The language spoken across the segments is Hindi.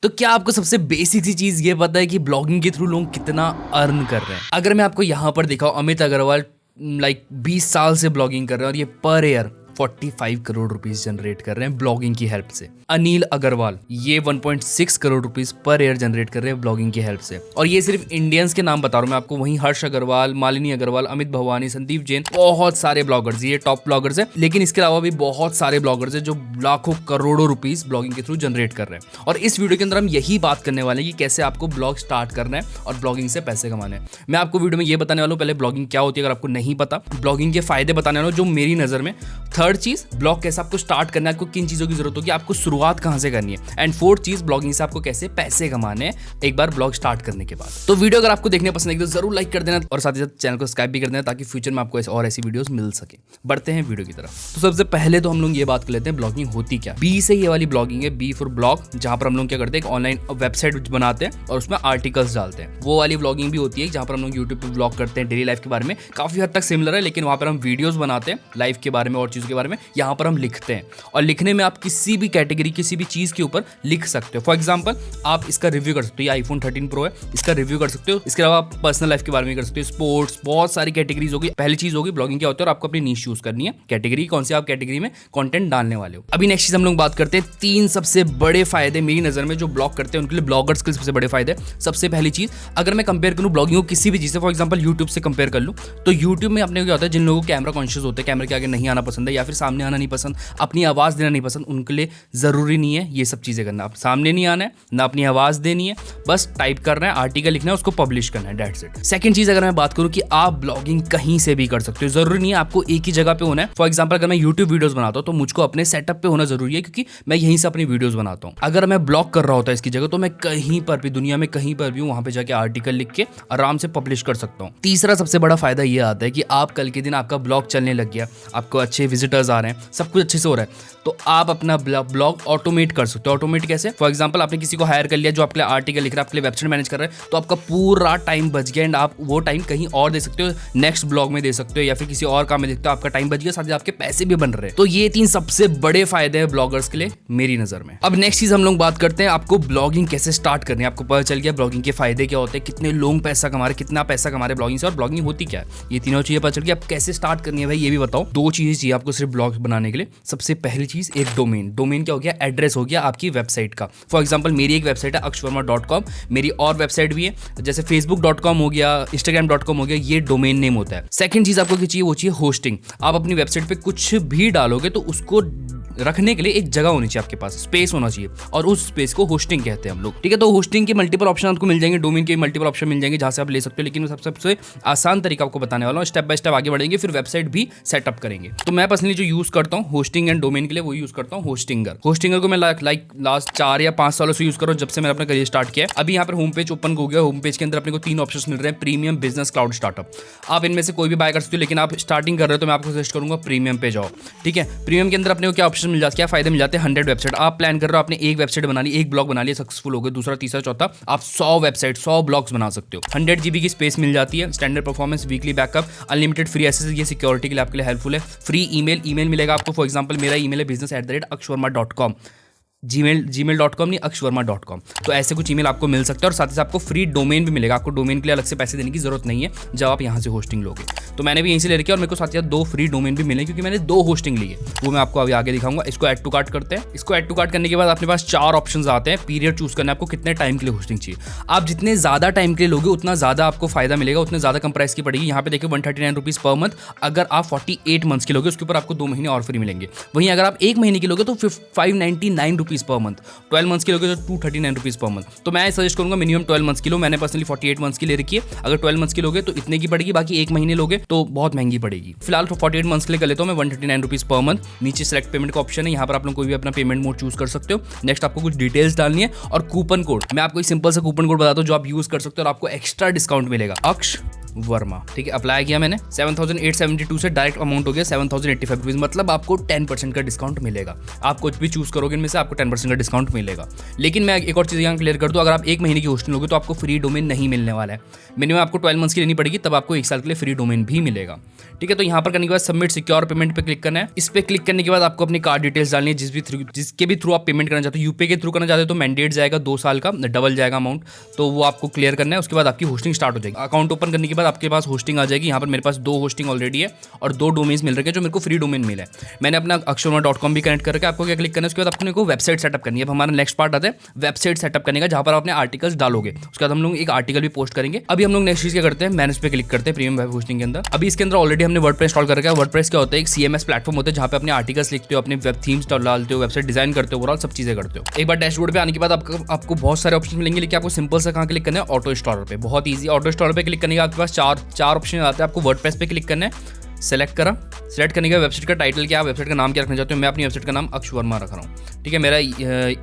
तो क्या आपको सबसे बेसिक सी चीज ये पता है कि ब्लॉगिंग के थ्रू लोग कितना अर्न कर रहे हैं? अगर मैं आपको यहाँ पर दिखाऊं, अमित अग्रवाल 20 साल से ब्लॉगिंग कर रहे हैं और ये per year 45 crore rupees generate कर रहे हैं ब्लॉगिंग की हेल्प से। अनिल अग्रवाल ये 1.6 crore rupees per year generate कर रहे हैं ब्लॉगिंग की हेल्प से। और ये सिर्फ इंडियंस के नाम बता रहा हूं मैं आपको। वहीं हर्ष अग्रवाल, मालिनी अग्रवाल, अमित भवानी, संदीप जैन, बहुत सारे ब्लॉगर्स, ये टॉप ब्लॉगर्स हैं। लेकिन इसके अलावा भी बहुत सारे ब्लॉगर्स हैं जो लाखों करोड़ों रुपीस ब्लॉगिंग के थ्रू जनरेट कर रहे हैं। और इस वीडियो के अंदर हम यही बात करने वाले हैं कि कैसे आपको ब्लॉग स्टार्ट करना है और ब्लॉगिंग से पैसे कमाने हैं। मैं आपको वीडियो में ये बताने वाला हूँ पहले ब्लॉगिंग क्या होती है, अगर आपको नहीं पता। ब्लॉगिंग के फायदे बताने वाला हूँ जो मेरी नजर में। थर्ड चीज, ब्लॉग कैसे आपको स्टार्ट करना है, आपको किन चीजों की जरूरत होगी, आपको शुरुआत कहां से करनी है। एंड फोर्थ चीज, ब्लॉगिंग से आपको कैसे पैसे कमाने हैं एक बार ब्लॉग स्टार्ट करने के बाद। तो वीडियो अगर आपको देखने पसंद है तो जरूर लाइक कर देना और साथ ही साथ चैनल को सब्सक्राइब भी कर देना ताकि फ्यूचर में आपको और ऐसी वीडियोस मिल सके। बढ़ते हैं वीडियो की तरफ। तो सबसे पहले तो हम लोग ये बात कर लेते हैं ब्लॉगिंग होती क्या। बी से ये वाली ब्लॉगिंग है, बी फॉर ब्लॉग, जहां पर हम लोग क्या करते हैं, ऑनलाइन वेबसाइट बनाते हैं और उसमें आर्टिकल्स डालते हैं। वो वाली ब्लॉगिंग भी होती है जहां पर हम लोग यूट्यूब पे ब्लॉग करते हैं डेली लाइफ के बारे में, काफी हद तक सिमिलर है, लेकिन वहां पर हम वीडियोस बनाते हैं लाइफ के बारे में और चीजों के बारे में। यहाँ पर हम लिखते हैं और लिखने में आप किसी भी कैटेगरी, किसी भी चीज के ऊपर लिख सकते हो। फॉर एग्जांपल, आप इसका रिव्यू कर सकते हो, ये आईफोन 13 प्रो है, इसका रिव्यू कर सकते हो। इसके अलावा आप पर्सनल लाइफ के बारे में कर सकते हो, स्पोर्ट्स, बहुत सारी कैटेगरीज होगी। पहली चीज होगी ब्लॉगिंग क्या होता है और आपको अपनी नीश चूज करनी है, कैटेगरी कौन सी आप कैटेगरी में कंटेंट डालने वाले हो। अभी नेक्स्ट चीज हम लोग बात करते हैं 3 सबसे बड़े फायदे मेरी नजर में जो ब्लॉग करते हैं उनके लिए, ब्लॉगर्स के सबसे बड़े फायदे। सबसे पहली चीज, अगर मैं कंपेयर करूं ब्लॉगिंग को किसी भी चीज से, फॉर एग्जांपल यूट्यूब से कंपेयर कर लूं, तो यूट्यूब में अपने क्या होता है, जिन लोगों को कैमरा कॉन्शियस होते हैं, कैमरे के आगे नहीं आना पसंद है या फिर सामने आना नहीं पसंद, अपनी आवाज देना नहीं पसंद, उनके लिए जरूरी नहीं है ये सब चीजें करना। आप सामने नहीं आना है, ना अपनी आवाज देनी है, बस टाइप करना है, आर्टिकल लिखना है, उसको पब्लिश करना है, दैट्स इट। सेकंड चीज, अगर मैं बात करूं कि आप ब्लॉगिंग कहीं से भी कर सकते हो, जरूरी नहीं है आपको एक ही जगह पे होना है। फॉर एग्जांपल, अगर मैं यूट्यूब वीडियोस बनाता हूं तो मुझको अपने सेटअप पे होना जरूरी है क्योंकि मैं यहीं से अपनी वीडियोस बनाता हूं। अगर मैं ब्लॉग कर रहा होता इसकी जगह तो मैं कहीं पर भी, दुनिया में कहीं पर भी वहां पे जाके आर्टिकल लिख के आराम से पब्लिश कर सकता हूं। तीसरा सबसे बड़ा फायदा ये आता है कि आप कल के दिन आपका ब्लॉग चलने लग गया, आपको अच्छे विजिटर्स आ रहे हैं, सब कुछ अच्छे से हो रहा है, तो आप अपना ब्लॉग ऑटोमेट कर सकते हो। ऑटोमेट कैसे? फॉर एग्जांपल, आपने किसी को हायर कर लिया जो आपके लिए आर्टिकल लिख रहा है, आपके लिए वेबसाइट मैनेज कर रहा है, तो आपका पूरा टाइम बच गया एंड आप वो टाइम कहीं और दे सकते हो, नेक्स्ट ब्लॉग में दे सकते हो या फिर किसी और काम में देखते हो, आपका टाइम बच गया, साथ ही आपके पैसे भी बन रहे हैं। तो ये 3 सबसे बड़े फायदे हैं ब्लॉगर्स के लिए मेरी नजर में। अब नेक्स्ट चीज हम लोग बात करते हैं आपको ब्लॉगिंग कैसे स्टार्ट करनी है। आपको पता चल गया ब्लॉगिंग के फायदे क्या होते हैं, कितने लोग पैसा कमा रहे, कितना पैसा कमा रहे ब्लॉगिंग से, और ब्लॉगिंग होती क्या है, ये तीनों चीजें पता चल गई। अब कैसे स्टार्ट करनी है भाई ये भी बताओ। 2 चीजें चाहिए आपको सिर्फ ब्लॉग बनाने के लिए। सबसे पहली चीज एक डोमेन। डोमेन क्या हो गया? एड्रेस हो गया आपकी वेबसाइट का। फॉर एग्जांपल, मेरी एक वेबसाइट है akshvarma.com, मेरी और वेबसाइट भी है जैसे facebook.com हो गया, instagram.com हो गया, ये डोमेन नेम होता है। सेकंड चीज आपको क्या चाहिए? वो चाहिए होस्टिंग। आप अपनी वेबसाइट पे कुछ भी डालोगे तो उसको रखने के लिए एक जगह होनी चाहिए, आपके पास स्पेस होना चाहिए, और उस स्पेस को होस्टिंग कहते हैं हम लोग, ठीक है। तो होस्टिंग के मल्टीपल ऑप्शन आपको मिल जाएंगे, डोमेन के मल्टीपल ऑप्शन मिल जाएंगे जहां से आप ले सकते हो, लेकिन सबसे आसान तरीका आपको बताने वाला हूं। स्टेप बाय स्टेप आगे बढ़ेंगे, फिर वेबसाइट भी सेटअप करेंगे। तो मैं पर्सनली जो यूज करता हूं होस्टिंग एंड डोमेन के लिए, वो यूज करता हूं होस्टिंगर। होस्टिंगर को मैं लास्ट 4 या 5 सालों से यूज कर रहा हूं, जब से मैंने अपना करियर स्टार्ट किया है। अभी यहाँ पर होम पेज ओपन हो गया, होम पेज के अंदर अपने को 3 ऑप्शन मिल रहे हैं, प्रीमियम, बिजनेस, क्लाउड, स्टार्टअप। आप इनमें से कोई भी बाय कर सकते हो, लेकिन आप स्टार्टिंग कर रहे हो तो मैं आपको सजेस्ट करूंगा प्रीमियम पे जाओ, ठीक है। प्रीमियम के अंदर अपने को क्या ऑप्शन मिल जाता है, क्या फायदे मिल जाते हैं? 100 वेबसाइट आप प्लान कर रहे हो, आपने एक वेबसाइट बना ली, एक ब्लॉग बना लिया, सक्सेसफुल हो गए, दूसरा, तीसरा, चौथा, आप 100 वेबसाइट, 100 ब्लॉग्स बना सकते हो। 100 GB की स्पेस मिल जाती है, standard performance, weekly backup, unlimited free access, ये सिक्योरिटी के लिए आपके लिए हेल्पफुल है। फ्री ईमेल मिलेगा आपको। फॉर एग्जांपल, मेरा ईमेल है business@akshvarma.com, gmail.com नहीं, akshvarma.com। तो ऐसे कुछ ईमेल आपको मिल सकता है, और साथ ही साथ आपको फ्री डोमेन भी मिलेगा। आपको डोमेन के लिए अलग से पैसे देने की जरूरत नहीं है जब आप यहाँ से होस्टिंग लोगे। तो मैंने भी यहीं से ले रखी है, और मेरे को साथ ही साथ 2 फ्री डोमेन भी मिले क्योंकि मैंने 2 होस्टिंग ली है, वो मैं आपको अभी आगे दिखाऊंगा। इसको ऐड टू कार्ट करते हैं। इसको ऐड टू कार्ट करने के बाद अपने पास 4 ऑप्शन आते हैं। पीरियड चूज करना है आपको, कितने टाइम के लिए होस्टिंग चाहिए। आप जितने ज्यादा टाइम के लिए लोगे उतना ज्यादा आपको फायदा मिलेगा, उतने ज्यादा कम प्राइस की पड़ेगी। यहाँ पे देखिए 139 रुपीज पर मंथ। अगर आप 48 मंथ्स के लोगे उसके ऊपर आपको 2 महीने और फ्री मिलेंगे। वहीं अगर आप 1 महीने के लोगे तो 599 रुपीज पर मंथ। 12 मंथ्स की लोगे तो 239 रुपीज पर मंथ। तो मैं सजेस्ट करूंगा मिनिमम 12 मंथ्स की लो। मैंने पर्सनली 48 मंथ्स की ले रखी है। अगर 12 मंथ्स की लोगे तो इतने की पड़ेगी, बाकी 1 महीने लोगे तो बहुत महंगी पड़ेगी। फिलहाल 48 मंथ्स के लिए कर लेता हूं मैं 139 रुपीज पर मंथ। नीचे सेलेक्ट पेमेंट का ऑप्शन है, यहाँ पर आप लोग कोई भी अपना पेमेंट मोड चूज कर सकते हो। नेक्स्ट आपको कुछ डिटेल्स डालनी है, और कूपन कोड, मैं आपको एक सिंपल सा कूपन कोड बताता हूं जो आप यूज कर सकते हो और आपको एक्स्ट्रा डिस्काउंट मिलेगा। वर्मा। ठीक है, अप्लाई किया मैंने, 7872 से डायरेक्ट अमाउंट हो गया 7085 रुपीज, मतलब आपको 10% का डिस्काउंट मिलेगा। आप कुछ भी चूज करोगे इनमें से आपको 10% का डिस्काउंट मिलेगा। लेकिन मैं एक और चीज़ यहाँ क्लियर कर दूँ, अगर आप 1 महीने की होस्टिंग लोगे तो आपको फ्री डोमेन नहीं मिलने वाला है। मिनिमम आपको 12 मंथ्स की लेनी पड़ेगी, तब आपको 1 साल के लिए फ्री डोमेन भी मिलेगा। ठीक है, तो यहाँ पर करने के बाद सबमिट सिक्योर पेमेंट पे क्लिक करना है। इस पे क्लिक करने के बाद आपको अपनी कार्ड डिटेल्स डालनी है, जिसके भी थ्रू आप पेमेंट करना चाहते हो। यूपीआई के थ्रू करना चाहते हो तो मैंडेट जाएगा 2 साल का, डबल जाएगा अमाउंट, तो वो आपको क्लियर करना है। उसके बाद आपकी होस्टिंग स्टार्ट हो जाएगी। अकाउंट ओपन करने के बाद आपके पास होस्टिंग आ जाएगी। यहाँ पर मेरे पास 2 होस्टिंग ऑलरेडी है और 2 डोमेन्स मिल रहे हैं जो मेरे को फ्री डोमेन मिला है। मैंने अपना akshavarma.com भी कनेक्ट करके आपको क्या क्लिक करना है, उसके बाद आपको वेबसाइट सेटअप करनी है। अब हमारा नेक्स्ट पार्ट आता है वेबसाइट सेटअप करने का, जहाँ पर आप अपने आर्टिकल्स डालोगे। उसके बाद हम लोग एक आर्टिकल भी पोस्ट करेंगे। अभी हम लोग नेक्स्ट चीज क्या करते हैं, मैनेज पे क्लिक करते हैं प्रीमियम वेब होस्टिंग के अंदर। अभी इसके अंदर ऑलरेडी हमने वर्डप्रेस इंस्टॉल कर रखा है। वर्डप्रेस क्या होता है, एक CMS प्लेटफॉर्म होता है जहाँ पे अपने आर्टिकल्स लिखते हो, अपने वेब थीम्स डालते हो, वेबसाइट डिजाइन करते हो, ओवरऑल सब चीजें करते हो। एक बार डैशबोर्ड पे आने के बाद आपको बहुत सारे ऑप्शन मिलेंगे, लेकिन आपको सिंपल सा कहाँ क्लिक करना है, ऑटो इंस्टॉलर पे। बहुत ईजी, ऑटो इंस्टॉलर पे क्लिक करने के आपके पास चार ऑप्शन आते हैं। आपको वर्डप्रेस पे क्लिक करना है, सेलेक्ट करने के वेबसाइट का टाइटल क्या, वेबसाइट का नाम क्या रखना चाहते हो। मैं अपनी वेबसाइट का नाम अक्ष वर्मा रख रहा हूँ। ठीक है, मेरा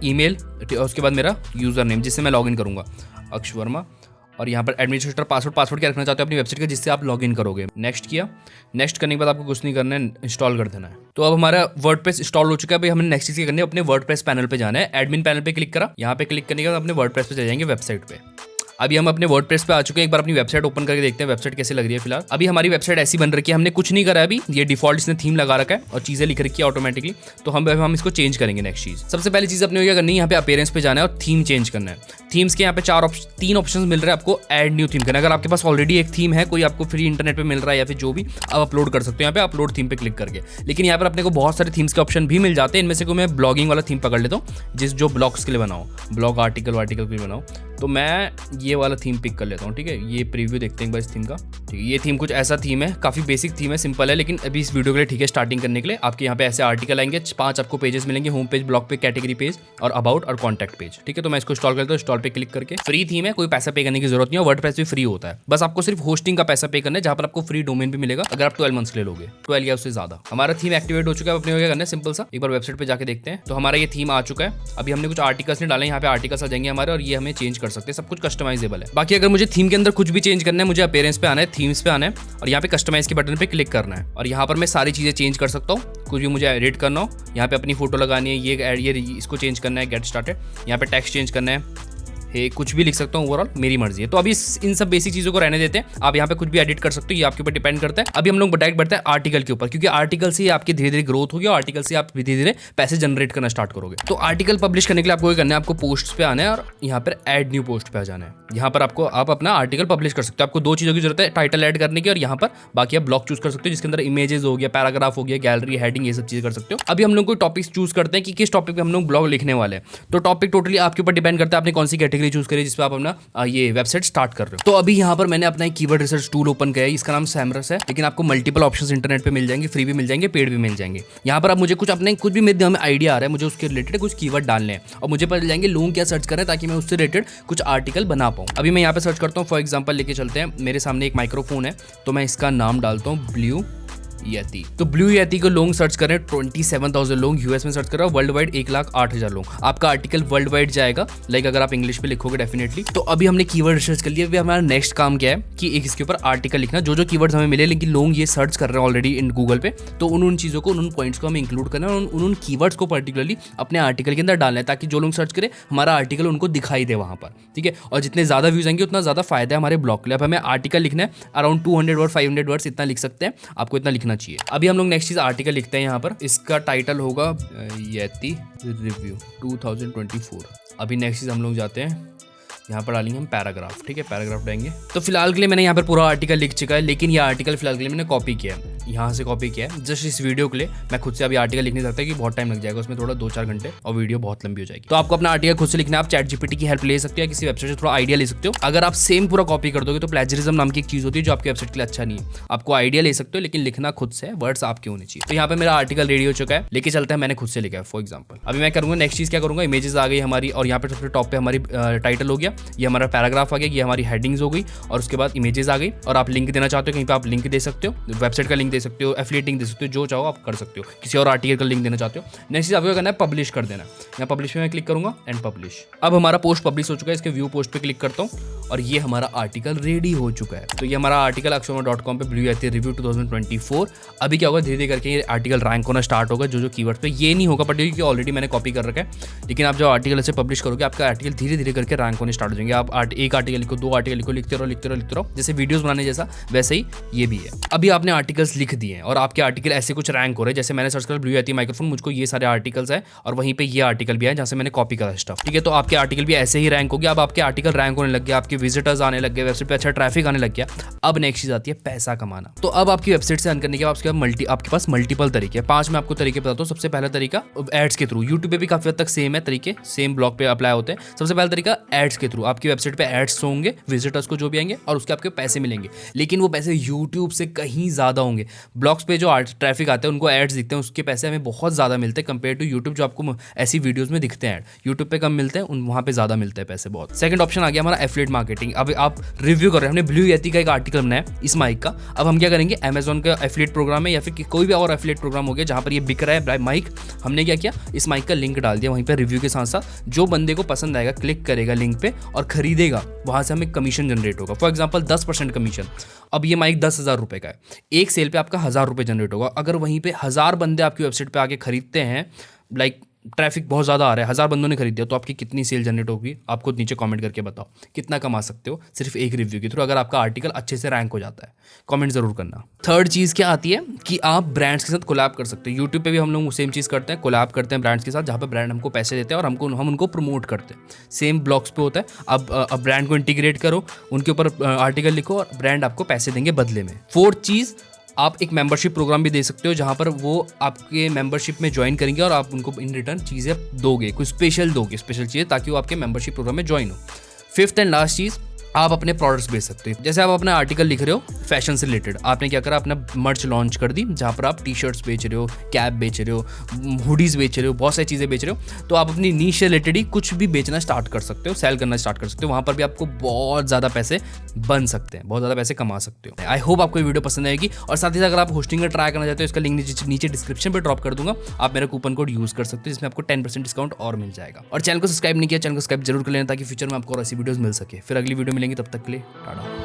ईमेल, उसके बाद मेरा यूजर नेम जिससे मैं लॉगिन करूंगा, अक्ष वर्मा। और यहाँ पर एडमिनिस्ट्रेटर पासवर्ड क्या रखना चाहते हो अपनी वेबसाइट का, जिससे आप लॉगिन करोगे। नेक्स्ट किया, नेक्स्ट करने के बाद आपको कुछ नहीं करना है, इंस्टॉल कर देना है। तो अब हमारा वर्डप्रेस इंस्टॉल हो चुका है। भाई हमने नेक्स्ट चीज क्या करनी है, अपने वर्डप्रेस पैनल पे जाना है। एडमिन पैनल पे क्लिक करा, यहाँ पे क्लिक करने के बाद अपने वर्डप्रेस पे चले जाएंगे, वेबसाइट पे। अभी हम अपने वर्डप्रेस पे आ चुके हैं। एक बार अपनी वेबसाइट ओपन करके देखते हैं वेबसाइट कैसे लग रही है। फिलहाल अभी हमारी वेबसाइट ऐसी बन रखी है, हमने कुछ नहीं करा है अभी। ये डिफॉल्ट इसने थीम लगा रखा है और चीजें लिख रखी है ऑटोमेटिकली। तो हम इसको चेंज करेंगे। नेक्स्ट चीज, सबसे पहली चीज अपने क्या करनी है, यहाँ पे अपीयरेंस पे जाना है और थीम चेंज करना है। थीम्स के यहाँ पे 3 ऑप्शन मिल रहे हैं आपको। ऐड न्यू थीम करना है। अगर आपके पास ऑलरेडी एक थीम है, कोई आपको फ्री इंटरनेट पे मिल रहा है या फिर जो भी, आप अपलोड कर सकते हो यहाँ पे अपलोड थीम पे क्लिक करके। लेकिन यहाँ पर अपने को बहुत सारे थीम्स के ऑप्शन भी मिल जाते हैं। इनमें से कोई मैं ब्लॉगिंग वाला थीम पकड़ लेता हूँ, जो ब्लॉग्स के लिए बनाओ, ब्लॉग आर्टिकल के लिए बनाओ। तो मैं ये वाला थीम पिक कर लेता हूँ। ठीक है, ये प्रीव्यू देखते हैं एक बार इस थीम का। ठीक है, ये थीम कुछ ऐसा थीम है, काफी बेसिक थीम है, सिंपल है, लेकिन अभी इस वीडियो के लिए ठीक है। स्टार्टिंग करने के लिए आपके यहाँ पे ऐसे आर्टिकल आएंगे, 5 आपको पेजेस मिलेंगे, होम पेज, ब्लॉग पे, कैटेगरी पेज और अबाउट और कॉन्टैक्ट पेज। ठीक है, तो मैं इसको इंस्टॉल करता हूँ। इंस्टॉल पे क्लिक करके, फ्री थीम है, कोई पैसा पे करने की जरूरत नहीं है। वर्डप्रेस भी फ्री होता है, बस आपको सिर्फ होस्टिंग का पैसा पे करना है, जहाँ पर आपको फ्री डोमेन भी मिलेगा अगर आप 12 मंथ्स ले लोगे, 12 या उससे ज्यादा। हमारा थीम एक्टिवेट हो चुका है। अपने क्या करना है, सिंपल सा एक बार वेबसाइट पे जाके देखते हैं। तो हमारा ये थीम आ चुका है। अभी हमने कुछ आर्टिकल्स नहीं डाले, यहाँ पे आर्टिकल्स आ जाएंगे हमारे और ये हमें चेंज कर सकते हैं। सब कुछ कस्टमाइजेबल है। बाकी अगर मुझे थीम के अंदर कुछ भी चेंज करना है, मुझे अपीयरेंस पे आना है, थीम्स पे आना है और यहाँ पे कस्टमाइज के बटन पे क्लिक करना है और यहाँ पर मैं सारी चीजें चेंज कर सकता हूँ। कुछ भी मुझे एडिट करना हो, यहाँ पे अपनी फोटो लगानी है, ये इसको चेंज करना है, गेट स्टार्टेड, यहाँ पे टेक्स्ट चेंज करना है, कुछ भी लिख सकता हूँ, ओवरऑल मेरी मर्जी है। तो अभी इन सब बेसिक चीजों को रहने देते हैं। आप यहाँ पे कुछ भी एडिट कर सकते हो, ये आपके ऊपर डिपेंड करता है। अभी हम लोग डायरेक्ट बढ़ते हैं आर्टिकल के ऊपर, क्योंकि आर्टिकल से आपकी धीरे धीरे ग्रोथ होगी और आर्टिकल से आप धीरे धीरे पैसे जनरेट करना स्टार्ट करोगे। तो आर्टिकल पब्लिश करने के लिए आपको ये करना है, आपको पोस्ट पे आना है और यहाँ पर एड न्यू पोस्ट पे आ जाना है। यहाँ पर आप अपना आर्टिकल पब्लिश कर सकते हो। आपको 2 चीजों की जरूरत है, टाइटल ऐड करने की और यहाँ पर बाकी आप ब्लॉग चूज कर सकते हो, जिसके अंदर इमेजेस हो गया, पैराग्राफ हो गया, गैलरी, हेडिंग, ये सब चीजें कर सकते हो। अभी हम लोग कोई टॉपिक चूज करते हैं कि किस टॉपिक पे हम लोग ब्लॉग लिखने वाले हैं। तो टॉपिक टोटली आपके ऊपर डिपेंड करता है, आपने कौन सी कैटेगरी चूज करी जिस पे आप अपना ये वेबसाइट स्टार्ट कर रहे हो। तो अभी यहाँ पर मैंने अपना एक कीवर्ड रिसर्च टूल ओपन किया है, इसका नाम सैमरस है। लेकिन आपको मल्टीपल ऑप्शंस इंटरनेट पे मिल जाएंगे, फ्री भी मिल जाएंगे, पेड भी मिल जाएंगे। यहाँ पर आप मुझे कुछ भी मेरे में आइडिया आ रहा है, मुझे उसके रिलेटेड कुछ कीवर्ड डालने हैं और मुझे पता चल जाएंगे लोग क्या सर्च कर रहे हैं, ताकि मैं उससे रिलेटेड कुछ आर्टिकल बना पाऊँ। अभी मैं यहाँ पे सर्च करता हूँ, फॉर एग्जाम्पल लेके चलते हैं, मेरे सामने एक माइक्रोफोन है, तो मैं इसका नाम डालता हूँ ब्लू यती। तो ब्लू यती को लोग सर्च कर रहे हैं, 27,000 लोग यूएस में सर्च कर रहे हैं, वर्ल्ड वाइड 1,08,000 लोग। आपका आर्टिकल वर्ल्ड वाइड जाएगा, लाइक अगर आप इंग्लिश पे लिखोगे डेफिनेटली। तो अभी हमने कीवर्ड रिसर्च कर लिया। अभी हमारा नेक्स्ट काम क्या है कि एक इसके ऊपर आर्टिकल लिखना, जो कीवर्ड्स हमें मिले लेकिन लोग ये सर्च कर रहे हैं ऑलरेडी इन गूगल पे, तो उन चीज़ों को, उन पॉइंट्स को हमें इंक्लूड करना है, उन कीवर्ड्स को पर्टिकुलरली अपने आर्टिकल के अंदर डालना है, ताकि जो लोग सर्च करें हमारा आर्टिकल उनको दिखाई दे वहाँ पर। ठीक है, और जितने ज़्यादा व्यूज आएंगे उतना ज़्यादा फायदा है हमारे ब्लॉग के लिए। अब हमें आर्टिकल लिखना है अराउंड 200 वर्ड, 500 वर्ड्स, इतना लिख सकते हैं, आपको इतना लिखना चाहिए। अभी हम लोग नेक्स्ट चीज आर्टिकल लिखते हैं। यहाँ पर इसका टाइटल होगा यती रिव्यू 2024। अभी नेक्स्ट चीज हम लोग जाते हैं, यहाँ पर डालेंगे हम पैराग्राफ। ठीक है, पैराग्राफ डालेंगे। तो फिलहाल के लिए मैंने यहाँ पर पूरा आर्टिकल लिख चुका है, लेकिन ये आर्टिकल फिलहाल के लिए मैंने कॉपी किया है, यहाँ से कॉपी किया है जस्ट इस वीडियो के लिए। मैं खुद से अभी आर्टिकल लिख नहीं सकता कि बहुत टाइम लग जाएगा, उसमें थोड़ा 2-4 घंटे और वीडियो बहुत लंबी हो जाएगी। तो आपको अपना आर्टिकल खुद से लिखना है। आप चैट जीपीटी की हेल्प ले सकते हो या किसी वेबसाइट से थोड़ा आइडिया ले सकते हो। अगर आप सेम पूरा कॉपी कर दोगे तो प्लेजरिज्म नाम की एक चीज होती है जो आपकी वेबसाइट के लिए अच्छा नहीं है। आपको आइडिया ले सकते हो लेकिन लिखना खुद से, वर्ड्स आपके होने चाहिए। तो यहाँ पे मेरा आर्टिकल रेडी हो चुका है, लेके चलते हैं, मैंने खुद से लिखा है। फॉर एग्जाम्पल अभी मैं करूँगा नेक्स्ट चीज क्या करूँगा, इमेजेस आ गई हमारी और यहाँ पे सबसे टॉप पे हमारी टाइटल हो गया। ये हमारा पैराग्राफ आ गया, ये हमारी हेडिंग्स हो गई और उसके बाद इमेजेस आ गई। और आप लिंक देना चाहते हो कहीं पे आप लिंक दे सकते हो, वेबसाइट का लिंक दे सकते हो, एफिलिएट लिंक दे सकते हो, जो चाहो आप कर सकते हो। किसी और आर्टिकल का लिंक देना चाहते हो। नेक्स्ट चीज आपको क्या करना है, पब्लिश कर देना। यहाँ पब्लिश में मैं क्लिक करूंगा एंड पब्लिश। अब हमारा पोस्ट पब्लिश हो चुका है, इसके व्यू पोस्ट पे क्लिक करता हूँ और ये हमारा आर्टिकल रेडी हो चुका है। तो ये हमारा आर्टिकल axioma.com पे ब्लू यती रिव्यू 2024। अभी क्या होगा, धीरे धीरे करके ये आर्टिकल रैंक होना स्टार्ट होगा जो कीवर्ड पे। ये नहीं होगा पर्टिकुलर कि ऑलरेडी मैंने कॉपी कर रखा है, लेकिन आप जो आर्टिकल ऐसे पब्लिश करोगे आपका आर्टिकल धीरे धीरे करके रैंक होने स्टार्ट हो जाएंगे। आप एक आर्टिकल लिखो, 2 आर्टिकल लिखो, लिखते रहो। जैसे वीडियोस बनाने जैसा वैसे ही ये भी है। अभी आपने आर्टिकल्स लिख दिए हैं और आपके आर्टिकल ऐसे कुछ रैंक हो रहे हैं। जैसे मैंने सर्च करा ब्लू यती माइक्रोफोन, मुझको ये सारे आर्टिकल्स है और वहीं पे ये आर्टिकल भी है जहाँ से मैंने कॉपी करा स्टफ। ठीक है, तो आपके आर्टिकल भी ऐसे ही रैंक हो गया। अब आपके आर्टिकल रैंक होने लग गया, आपके विजिटर्स आने लग गए, वेबसाइट पे अच्छा ट्रैफिक आने लग गया। अब नेक्स्ट चीज आती है पैसा कमाना। तो अब आपकी वेबसाइट से अर्न करने के बाद आपके पास मल्टीपल तरीके हैं। 5 मैं आपको तरीके बताता हूँ। सबसे पहला तरीका एड्स के थ्रू। यूट्यूब पे भी काफी हद तक सेम है तरीके, सेम ब्लॉग पे अप्लाई होते हैं। सबसे पहला तरीका एड्स के थ्रू। आपकी वेबसाइट पे एड्स होंगे, विजिटर्स को जो भी आएंगे और उसके आपके पैसे मिलेंगे, लेकिन वो पैसे यूट्यूब से कहीं ज्यादा होंगे। ब्लॉग्स पे जो ट्रैफिक आते हैं उनको एड्स दिखते हैं, उसके पैसे हमें बहुत ज्यादा मिलते हैं कंपेयर टू यूट्यूब, जो आपको ऐसी वीडियोस में दिखते हैं। यूट्यूब पे कम मिलते हैं, वहाँ पे ज्यादा मिलते हैं पैसे बहुत। सेकंड ऑप्शन आ गया हमारा एफिलिएट मार्केटिंग। अब आप रिव्यू कर रहे हैं, हमने ब्लू यती का एक आर्टिकल बनाया इस माइक का। अब हम क्या करेंगे, अमेजोन का एफिलिएट प्रोग्राम है या फिर कोई भी और एफिलिएट प्रोग्राम हो गया जहाँ पर ये बिक रहा है माइक, हमने क्या किया, इस माइक का लिंक डाल दिया वहीं पर रिव्यू के साथ साथ। जो बंदे को पसंद आएगा क्लिक करेगा लिंक पे और खरीदेगा, वहाँ से हमें कमीशन जनरेट होगा। For example 10% commission. अब ये माइक 10,000 रुपये का है, एक सेल पे आपका 1,000 रुपये जनरेट होगा। अगर वहीं पे 1000 बंदे आपकी वेबसाइट पे आके खरीदते हैं, लाइक ट्रैफिक बहुत ज़्यादा आ रहा है, 1000 बंदों ने खरीद दिया, तो आपकी कितनी सेल जनरेट होगी, आप खुद नीचे कमेंट करके बताओ कितना कमा सकते हो सिर्फ एक रिव्यू के थ्रू, अगर आपका आर्टिकल अच्छे से रैंक हो जाता है। कमेंट जरूर करना। थर्ड चीज़ क्या आती है कि आप ब्रांड्स के साथ कोलैब कर सकते हो। यूट्यूब पे भी हम लोग सेम चीज़ करते हैं, कोलैब करते हैं ब्रांड्स के साथ, जहाँ पर ब्रांड हमको पैसे देते हैं और हम उनको प्रमोट करते हैं। सेम ब्लॉग्स पे होता है। अब ब्रांड को इंटीग्रेट करो, उनके ऊपर आर्टिकल लिखो और ब्रांड आपको पैसे देंगे बदले में। फोर्थ चीज़, आप एक मेंबरशिप प्रोग्राम भी दे सकते हो जहां पर वो आपके मेंबरशिप में ज्वाइन करेंगे और आप उनको इन रिटर्न चीज़ें दोगे, कुछ स्पेशल चीज़ें, ताकि वो आपके मेंबरशिप प्रोग्राम में ज्वाइन हो। फिफ्थ एंड लास्ट चीज़, आप अपने प्रोडक्ट्स बेच सकते हो। जैसे आप अपना आर्टिकल लिख रहे हो फैशन से रिलेटेड, आपने क्या करा, अपना मर्च लॉन्च कर दी जहाँ पर आप टी-शर्ट्स बेच रहे हो, कैप बेच रहे हो, हुडीज़ बेच रहे हो, बहुत सारी चीज़ें बेच रहे हो। तो आप अपनी नीश से रिलेटेड ही कुछ भी बेचना स्टार्ट कर सकते हो, सेल करना स्टार्ट कर सकते हो। वहाँ पर भी आपको बहुत ज़्यादा पैसे बन सकते हैं, बहुत ज़्यादा पैसे कमा सकते हो। आई होप आपको ये वीडियो पसंद आएगी। और साथ ही साथ अगर आप होस्टिंग का ट्राई करना चाहते हो, इसका लिंक नीचे डिस्क्रिप्शन पर ड्रॉप कर दूंगा, आप मेरा कूपन कोड यूज़ कर सकते हो, जिसमें आपको 10% डिस्काउंट और मिल जाएगा। और चैनल को सब्सक्राइब नहीं किया, चैनल को सब्सक्राइब जरूर कर लेना ताकि फ्यूचर में आपको और ऐसी वीडियोस मिल सके। फिर अगली वीडियो मिलेंगी, तब तक के लिए टाटा।